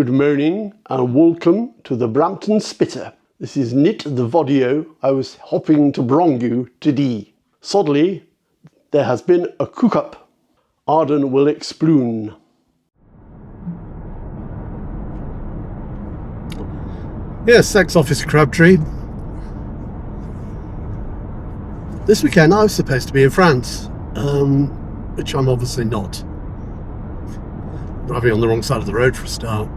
Good morning and welcome to the Brompton Spitter. This is Nit the Vodio. I was hoping to brong you today. Suddenly, there has been a cook-up. Arden will explain. Yes, Sex Officer Crabtree. This weekend I was supposed to be in France, which I'm obviously not. Driving on the wrong side of the road for a start.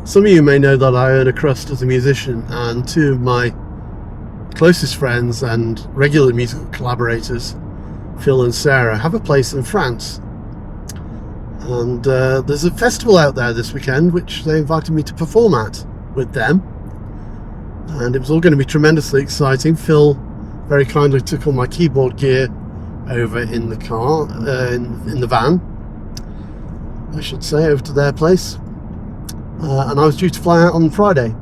Some of you may know that I earn a crust as a musician, and two of my closest friends and regular musical collaborators, Phil and Sarah, have a place in France. And there's a festival out there this weekend which they invited me to perform at with them, and it was all going to be tremendously exciting. Phil very kindly took all my keyboard gear over in the car, in the van, I should say, over to their place, and I was due to fly out on Friday.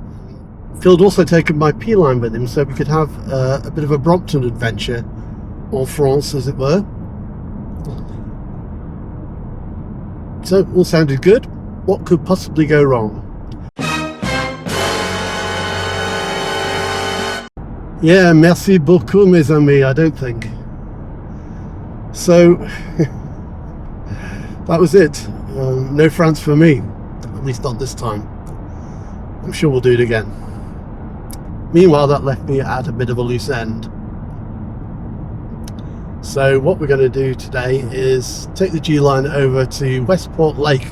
Phil had also taken my P line with him so we could have a bit of a Brompton adventure, en France as it were. So all sounded good. What could possibly go wrong? Yeah, merci beaucoup mes amis, I don't think. So that was it. No France for me, at least not this time. I'm sure we'll do it again. Meanwhile, that left me at a bit of a loose end. So what we're going to do today is take the G Line over to Westport Lake,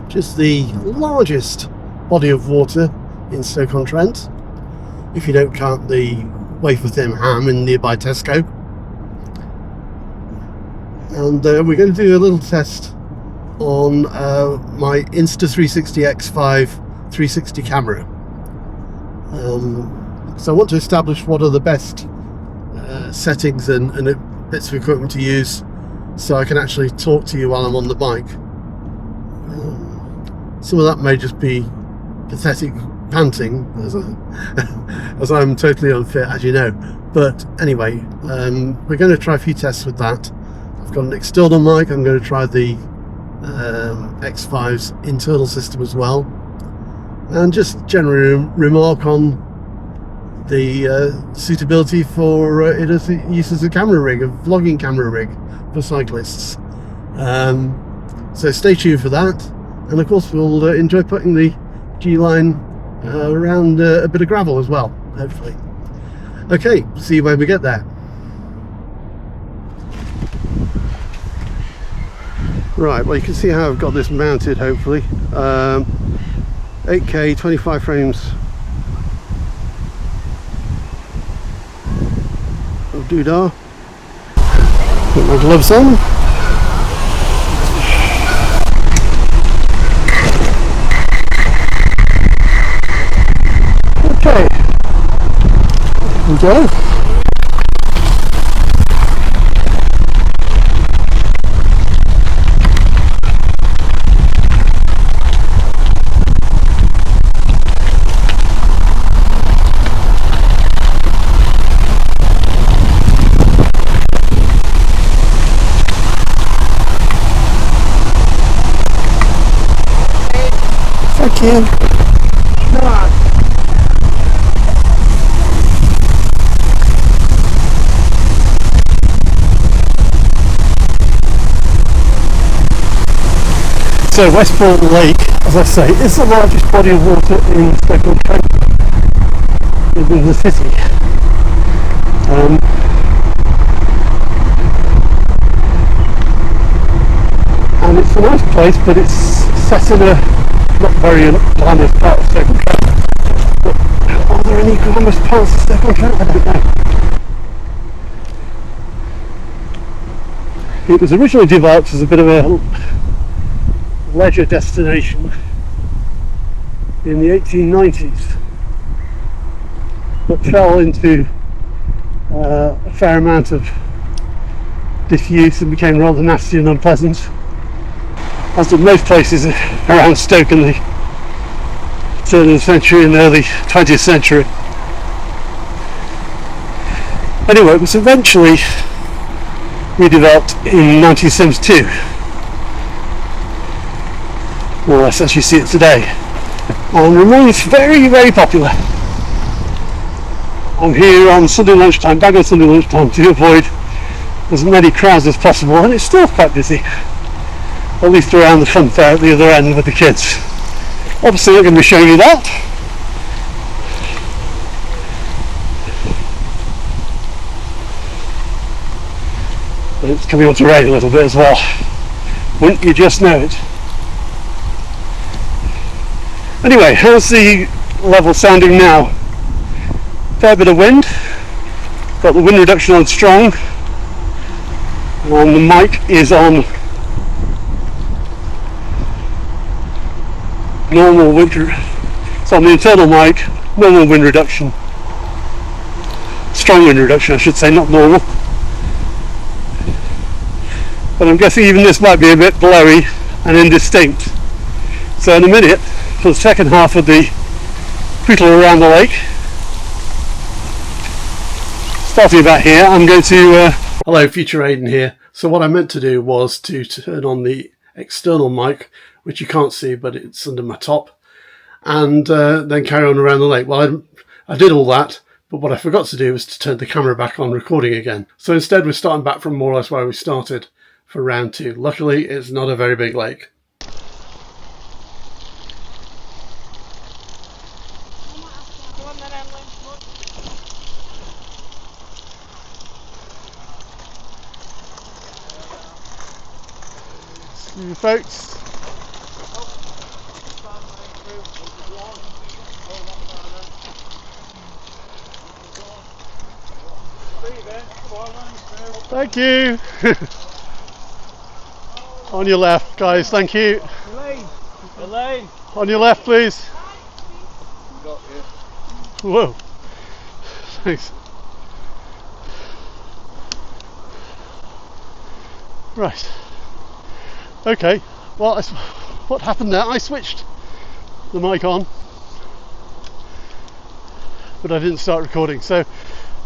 which is the largest body of water in Stoke-on-Trent, if you don't count the wafer thin ham in nearby Tesco. And we're going to do a little test on my Insta 360X5 360 camera. So I want to establish what are the best settings and bits of equipment to use, so I can actually talk to you while I'm on the bike. Some of that may just be pathetic panting, as I'm totally unfit, as you know. But anyway, we're going to try a few tests with that. I've got an external mic. I'm going to try the X5's internal system as well, and just generally remark on the suitability for it as use as a camera rig, a vlogging camera rig for cyclists. So stay tuned for that, and of course we'll enjoy putting the G Line around a bit of gravel as well, hopefully. Okay, see you when we get there. Right, well, you can see how I've got this mounted, hopefully. 8K, 25 frames of doodah. Put my gloves on. Okay, here we go. Thank you. Come on. So Westport Lake, as I say, is the largest body of water in Stoke-on-Trent within the city. And it's a nice place, but it's set in a not very glamorous part of Stoke-on-Trent. But are there any glamorous parts of Stoke-on-Trent? I don't know. It was originally developed as a bit of a leisure destination in the 1890s, but fell into a fair amount of disuse and became rather nasty and unpleasant, as did most places around Stoke in the turn of the century and early 20th century. Anyway, it was eventually redeveloped in 1972. more or less as you see it today, and remains very, very popular. I'm here on Sunday lunchtime, back on Sunday lunchtime, to avoid as many crowds as possible, and it's still quite busy, at least around the fun fair at the other end with the kids. Obviously I'm going to be showing you that. But it's coming on to rain a little bit as well. Wouldn't you just know it? Anyway, how's the level sounding now? Fair bit of wind. Got the wind reduction on strong. And the mic is on normal wind. It's on the internal mic, normal wind reduction. Strong wind reduction, I should say, not normal. But I'm guessing even this might be a bit blowy and indistinct. So in a minute, for the second half of the twiddle around the lake, starting about here, I'm going to... Hello, Future Aidan here. So what I meant to do was to turn on the external mic, which you can't see, but it's under my top, and then carry on around the lake. Well, I did all that, but what I forgot to do was to turn the camera back on recording again. So instead we're starting back from more or less where we started for round 2. Luckily, it's not a very big lake. See you folks. Thank you. On your left, guys, thank you. Elaine. On your left, please. Got you. Whoa. Thanks. Right. Okay. Well, what happened there? I switched the mic on, but I didn't start recording. So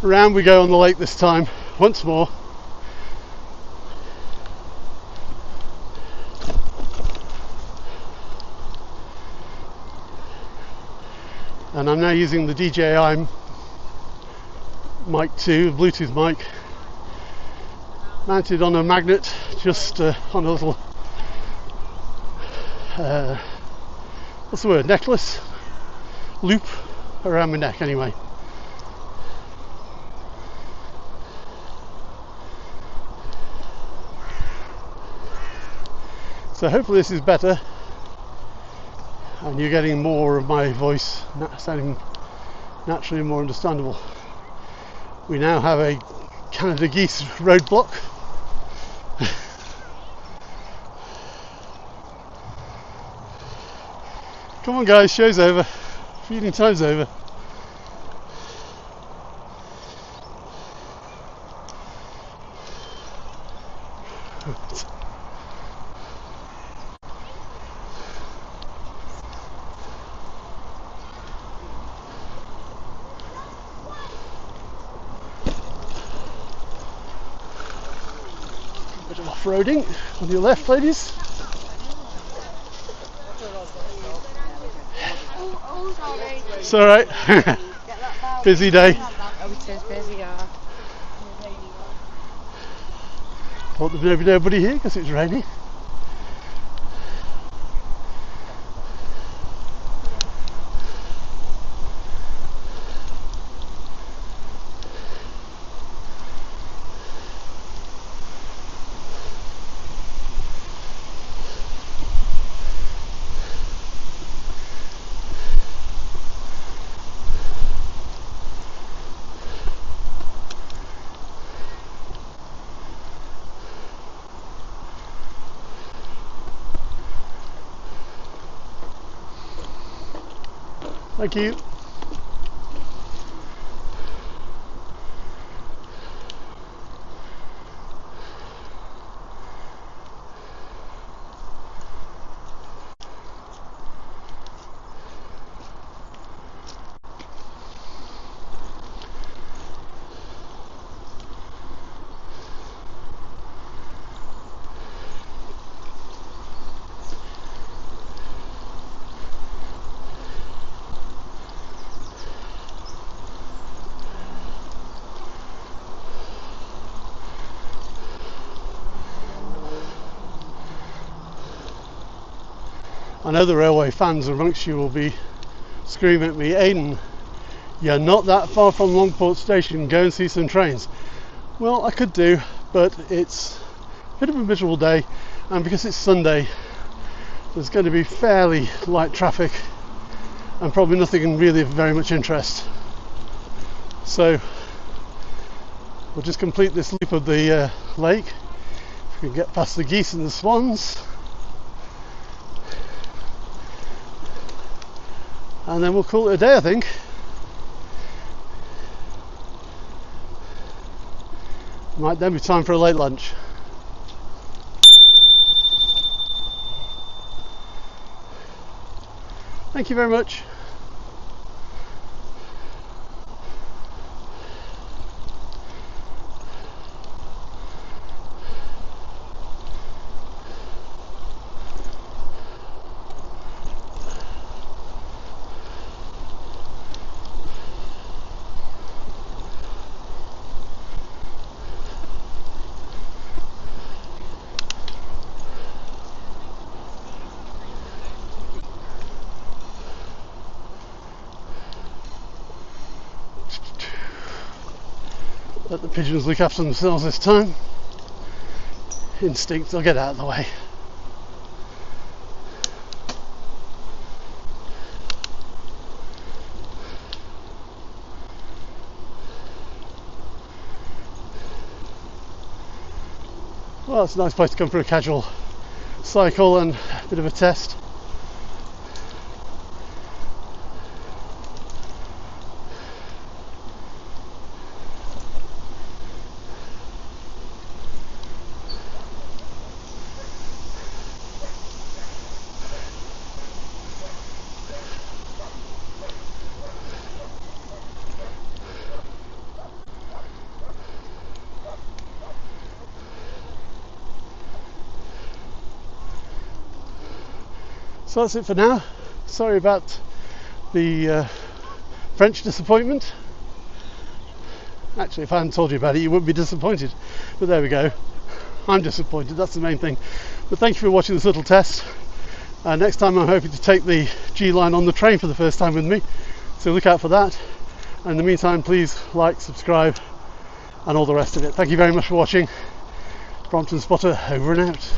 around we go on the lake this time, once more. And I'm now using the DJI mic 2, Bluetooth mic, mounted on a magnet, just on a little, what's the word, necklace? Loop around my neck anyway. So hopefully this is better, and you're getting more of my voice sounding naturally more understandable. We now have a Canada geese roadblock. Come on guys, show's over, feeding time's over. Bit of off-roading on your left, ladies. It's alright. Busy day. Thought there'd be nobody here because it's raining. Thank you. know the railway fans amongst you will be screaming at me, Aidan, you're not that far from Longport Station, go and see some trains. Well, I could do, but it's a bit of a miserable day, and because it's Sunday, there's going to be fairly light traffic and probably nothing really of very much interest. So we'll just complete this loop of the lake. If we can get past the geese and the swans, and then we'll call it a day, I think. Might then be time for a late lunch. Thank you very much. Let the pigeons look after themselves this time. Instinct, I'll get out of the way. Well, it's a nice place to come for a casual cycle and a bit of a test. So that's it for now. Sorry about the French disappointment. Actually, if I hadn't told you about it, you wouldn't be disappointed. But there we go. I'm disappointed, that's the main thing. But thank you for watching this little test. Next time I'm hoping to take the G Line on the train for the first time with me. So look out for that. And in the meantime, please like, subscribe, and all the rest of it. Thank you very much for watching. Brompton Spotter over and out.